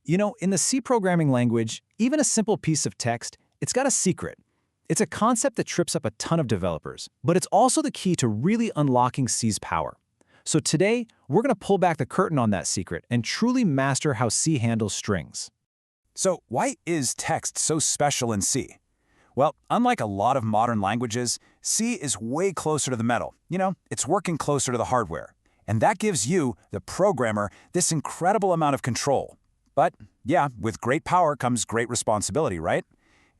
You know, in the C programming language, even a simple piece of text, it's got a secret. It's a concept that trips up a ton of developers, but it's also the key to really unlocking C's power. So today, we're going to pull back the curtain on that secret and truly master how C handles strings. So why is text so special in C? Well, unlike a lot of modern languages, C is way closer to the metal. It's working closer to the hardware. And that gives you, the programmer, this incredible amount of control. But yeah, with great power comes great responsibility, right?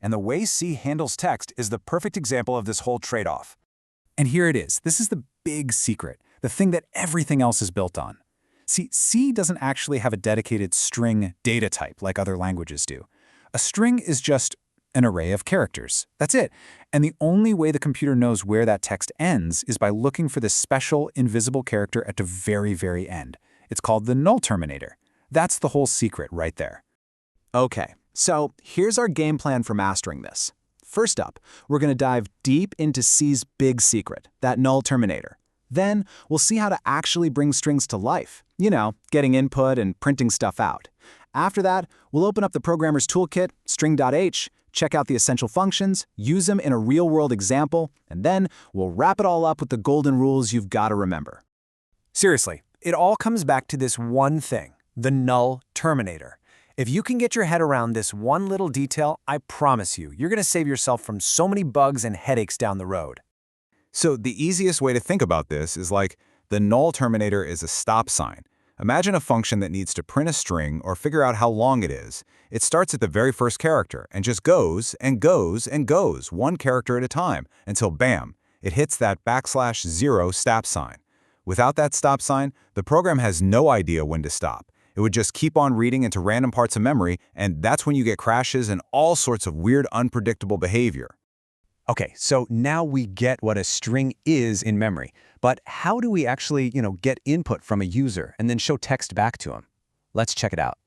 And the way C handles text is the perfect example of this whole trade-off. And here it is. This is the big secret, the thing that everything else is built on. See, C doesn't actually have a dedicated string data type like other languages do. A string is just an array of characters. That's it. And the only way the computer knows where that text ends is by looking for this special, invisible character at the very, very end. It's called the null terminator. That's the whole secret right there. Okay, so here's our game plan for mastering this. First up, we're going to dive deep into C's big secret, that null terminator. Then we'll see how to actually bring strings to life. Getting input and printing stuff out. After that, we'll open up the programmer's toolkit, string.h, check out the essential functions, use them in a real-world example, and then we'll wrap it all up with the golden rules you've got to remember. Seriously, it all comes back to this one thing, the null terminator. If you can get your head around this one little detail, I promise you're going to save yourself from so many bugs and headaches down the road. So the easiest way to think about this is like the null terminator is a stop sign. Imagine a function that needs to print a string or figure out how long it is. It starts at the very first character and just goes and goes and goes, one character at a time, until bam, it hits that \0 stop sign. Without that stop sign, the program has no idea when to stop. It would just keep on reading into random parts of memory, and that's when you get crashes and all sorts of weird, unpredictable behavior. Okay, so now we get what a string is in memory, but how do we actually, get input from a user and then show text back to him? Let's check it out.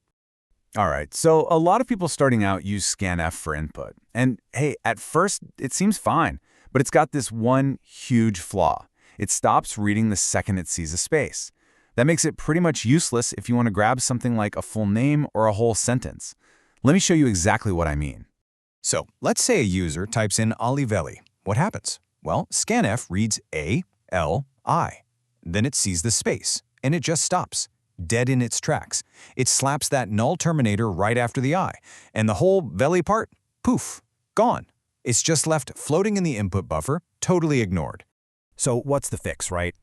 All right, so a lot of people starting out use scanf for input. And hey, at first it seems fine, but it's got this one huge flaw. It stops reading the second it sees a space. That makes it pretty much useless if you want to grab something like a full name or a whole sentence. Let me show you exactly what I mean. So let's say a user types in Oliveli. What happens? Well, scanf reads A, L, I. Then it sees the space, and it just stops, dead in its tracks. It slaps that null terminator right after the I, and the whole Veli part, poof, gone. It's just left floating in the input buffer, totally ignored. So what's the fix, right?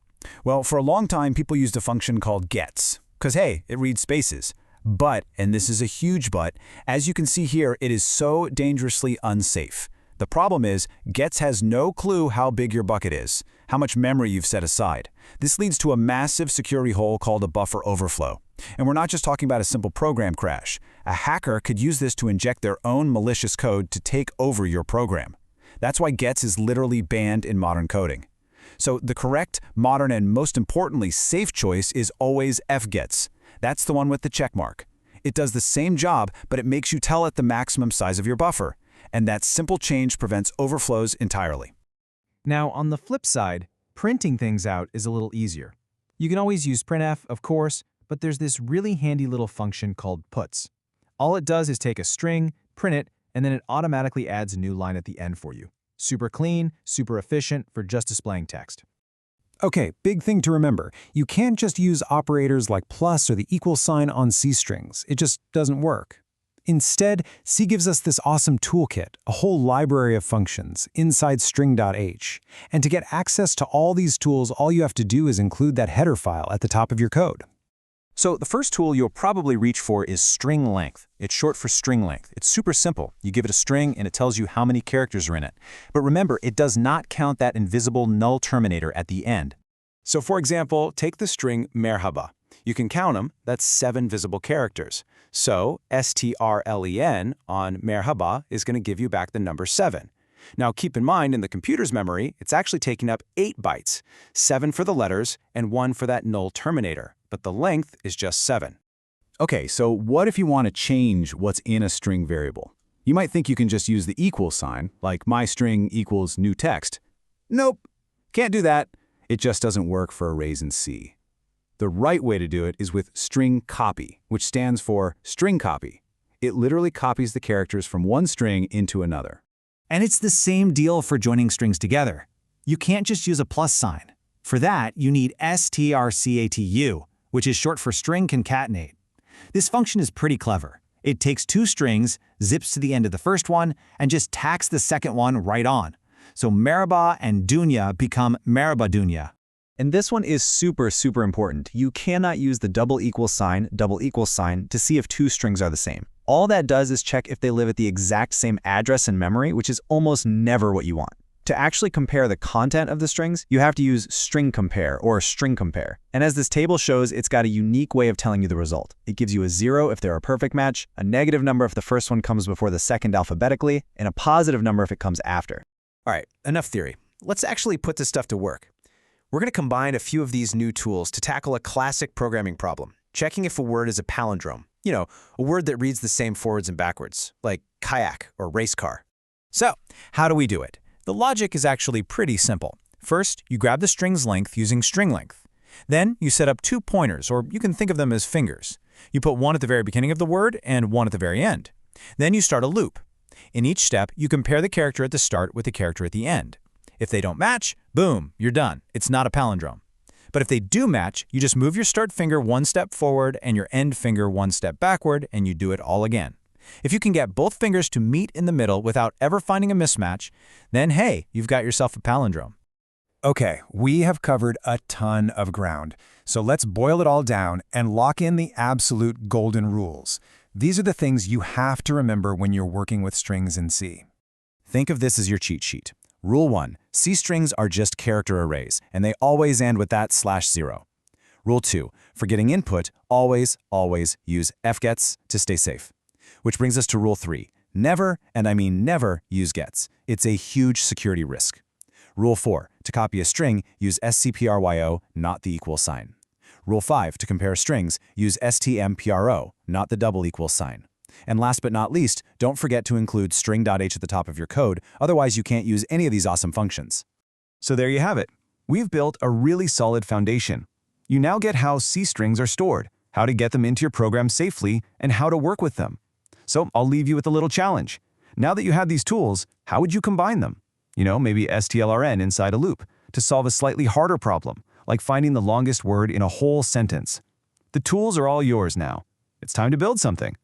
Well, for a long time, people used a function called gets, because hey, it reads spaces. But, and this is a huge but, as you can see here, it is so dangerously unsafe. The problem is, gets has no clue how big your bucket is, how much memory you've set aside. This leads to a massive security hole called a buffer overflow. And we're not just talking about a simple program crash. A hacker could use this to inject their own malicious code to take over your program. That's why gets is literally banned in modern coding. So the correct, modern, and most importantly, safe choice is always fgets. That's the one with the check mark. It does the same job, but it makes you tell it the maximum size of your buffer. And that simple change prevents overflows entirely. Now, on the flip side, printing things out is a little easier. You can always use printf, of course, but there's this really handy little function called puts. All it does is take a string, print it, and then it automatically adds a new line at the end for you. Super clean, super efficient for just displaying text. Okay, big thing to remember. You can't just use operators like plus or the equal sign on C strings. It just doesn't work. Instead, C gives us this awesome toolkit, a whole library of functions inside string.h. And to get access to all these tools, all you have to do is include that header file at the top of your code. So the first tool you'll probably reach for is string length. It's short for string length. It's super simple. You give it a string and it tells you how many characters are in it. But remember, it does not count that invisible null terminator at the end. So for example, take the string merhaba. You can count them, that's 7 visible characters. So strlen on merhaba is going to give you back the number 7. Now keep in mind, in the computer's memory, it's actually taking up 8 bytes, 7 for the letters and 1 for that null terminator, but the length is just 7. Okay, so what if you want to change what's in a string variable? You might think you can just use the equal sign, like my string equals new text. Nope, can't do that. It just doesn't work for arrays in C. The right way to do it is with string copy, which stands for string copy. It literally copies the characters from one string into another. And it's the same deal for joining strings together. You can't just use a plus sign. For that, you need strcatu, which is short for string concatenate. This function is pretty clever. It takes two strings, zips to the end of the first one, and just tacks the second one right on. So Maribah and Dunya become Maribah Dunya. And this one is super, super important. You cannot use the double equal sign to see if two strings are the same. All that does is check if they live at the exact same address in memory, which is almost never what you want. To actually compare the content of the strings, you have to use string compare or string compare. And as this table shows, it's got a unique way of telling you the result. It gives you a 0 if they're a perfect match, a negative number if the first one comes before the second alphabetically, and a positive number if it comes after. All right, enough theory. Let's actually put this stuff to work. We're going to combine a few of these new tools to tackle a classic programming problem, checking if a word is a palindrome. You know, a word that reads the same forwards and backwards, like kayak or race car. So, how do we do it? The logic is actually pretty simple. First, you grab the string's length using string length. Then, you set up two pointers, or you can think of them as fingers. You put one at the very beginning of the word and one at the very end. Then you start a loop. In each step, you compare the character at the start with the character at the end. If they don't match, boom, you're done. It's not a palindrome. But if they do match, you just move your start finger one step forward and your end finger one step backward, and you do it all again. If you can get both fingers to meet in the middle without ever finding a mismatch, then hey, you've got yourself a palindrome. Okay, we have covered a ton of ground, so let's boil it all down and lock in the absolute golden rules. These are the things you have to remember when you're working with strings in C. Think of this as your cheat sheet. Rule 1, C strings are just character arrays, and they always end with that /0. Rule 2, for getting input, always use fgets to stay safe. Which brings us to Rule 3, never, and I mean never, use gets. It's a huge security risk. Rule 4, to copy a string, use scpryo, not the equal sign. Rule 5, to compare strings, use stmpro, not the double equal sign. And last but not least, don't forget to include string.h at the top of your code, otherwise you can't use any of these awesome functions. So there you have it. We've built a really solid foundation. You now get how C strings are stored, how to get them into your program safely, and how to work with them. So I'll leave you with a little challenge. Now that you have these tools, how would you combine them? You know, maybe strln inside a loop to solve a slightly harder problem, like finding the longest word in a whole sentence. The tools are all yours now. It's time to build something.